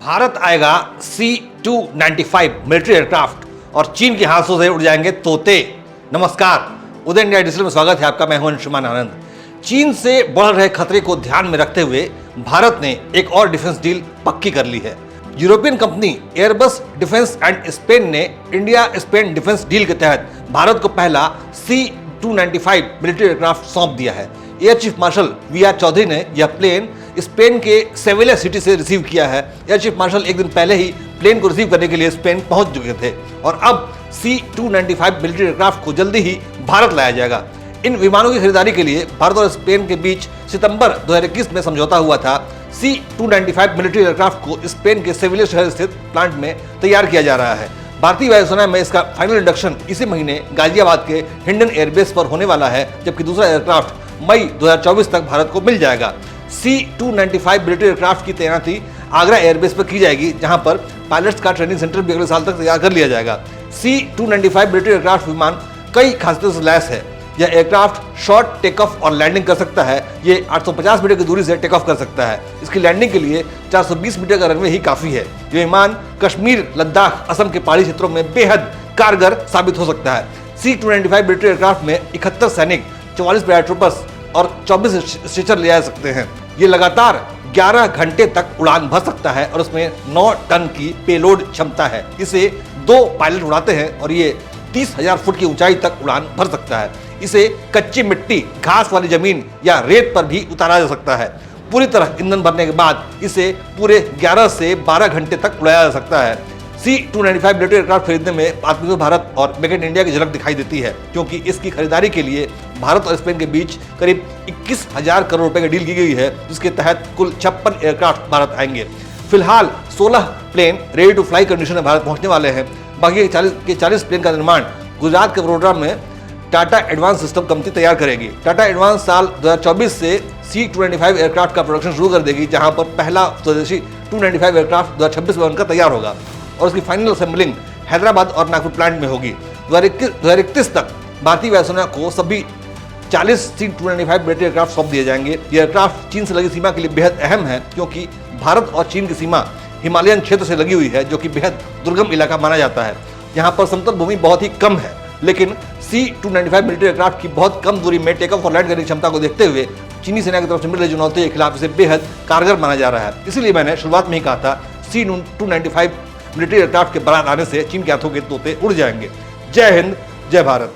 भारत आएगा C-295 military aircraft और चीन के हाथों से उड़ जाएंगे तोते। नमस्कार, उदय इंडिया डिजिटल में स्वागत है आपका। मैं हूं अंशुमान आनंद। चीन से बढ़ रहे खतरे को ध्यान में रखते हुए भारत ने एक और डिफेंस डील पक्की कर ली है। European company Airbus defence and Spain ने इंडिया स्पेन डिफेंस डील के तहत भारत को पहला C-295 मिलिट्री एयरक्राफ्ट सौंप दिया है। Air chief marshal VR Chaudhary ने यह प्लेन स्पेन के सेविलिया सिटी से रिसीव किया है। एयर चीफ मार्शल एक दिन पहले ही प्लेन को रिसीव करने के लिए स्पेन पहुंच चुके थे और अब C-295 मिलिट्री एयरक्राफ्ट को जल्दी ही भारत लाया जाएगा। इन विमानों की खरीदारी के लिए भारत और स्पेन के बीच सितंबर 2021 में समझौता हुआ था। C-295 मिलिट्री एयरक्राफ्ट को स्पेन के सेविलिया शहर स्थित प्लांट में तैयार किया जा रहा है। भारतीय वायुसेना में इसका फाइनल इंडक्शन इसी महीने गाजियाबाद के हिंडन एयरबेस पर होने वाला है, जबकि दूसरा एयरक्राफ्ट मई 2024 तक भारत को मिल जाएगा। C-295 मिलिट्री एयरक्राफ्ट की तैनाती आगरा एयरबेस पर की जाएगी, जहां पर पायलट्स का ट्रेनिंग सेंटर भी अगले साल तक तैयार कर लिया जाएगा। C-295 मिलिट्री एयरक्राफ्ट विमान कई खासियतों से लैस है। यह एयरक्राफ्ट शॉर्ट टेक ऑफ और लैंडिंग कर सकता है। ये 850 मीटर की दूरी से टेक ऑफ कर सकता है। इसकी लैंडिंग के लिए 420 मीटर का रनवे ही काफी है। ये विमान कश्मीर, लद्दाख, असम के पहाड़ी क्षेत्रों में बेहद कारगर साबित हो सकता है। C-295 मिलिट्री एयरक्राफ्ट में 71 सैनिक, 44 पैराट्रूपर्स और 24 स्ट्रेचर ले जा सकते हैं। ये लगातार 11 घंटे तक उड़ान भर सकता है और उसमें 9 टन की पेलोड क्षमता है। इसे 2 पायलट उड़ाते हैं और ये 30,000 फुट की ऊंचाई तक उड़ान भर सकता है। इसे कच्ची मिट्टी, घास वाली जमीन या रेत पर भी उतारा जा सकता है। पूरी तरह ईंधन भरने के बाद इसे पूरे 11 से 12 घंटे तक उड़ाया जा सकता है। C-295 मिलिट्री एयरक्राफ्ट खरीदने में आत्मनिर्भर भारत और मेक इन इंडिया की झलक दिखाई देती है, क्योंकि इसकी खरीदारी के लिए भारत और स्पेन के बीच करीब 21,000 करोड़ रुपए की डील की गई है, जिसके तहत कुल 56 एयरक्राफ्ट भारत आएंगे। फिलहाल 16 plane ready to fly condition में भारत पहुंचने वाले हैं। बाकी के 40 प्लेन का निर्माण गुजरात के वडोदरा में टाटा एडवांस सिस्टम कंपनी तैयार करेगी। टाटा एडवांस साल 2024 से C-295 एयरक्राफ्ट का प्रोडक्शन शुरू कर देगी, जहां पर पहला स्वदेशी 295 एयरक्राफ्ट 2026 में बनकर तैयार होगा और उसकी फाइनल असेंबलिंग हैदराबाद और नागपुर प्लांट में होगी। 2031 तक भारतीय वायुसेना को सभी 40 C-295 मिलिट्री एयरक्राफ्ट सौंप दिए जाएंगे। ये एयरक्राफ्ट चीन से लगी सीमा के लिए बेहद अहम है, क्योंकि भारत और चीन की सीमा हिमालयन क्षेत्र से लगी हुई है, जो कि बेहद दुर्गम इलाका माना जाता है। यहाँ पर समतल भूमि बहुत ही कम है, लेकिन C-295 मिलिट्री एयरक्राफ्ट की बहुत कम दूरी में टेक ऑफ और लैंड करने की क्षमता को देखते हुए चीनी सेना की तरफ से मिल रही चुनौतियों के खिलाफ इसे बेहद कारगर माना जा रहा है। इसीलिए मैंने शुरुआत में ही कहा था C-295 मिलिट्री एयरक्राफ्ट के बारात आने से चीन के हाथों के तोते उड़ जाएंगे। जय हिंद, जय भारत।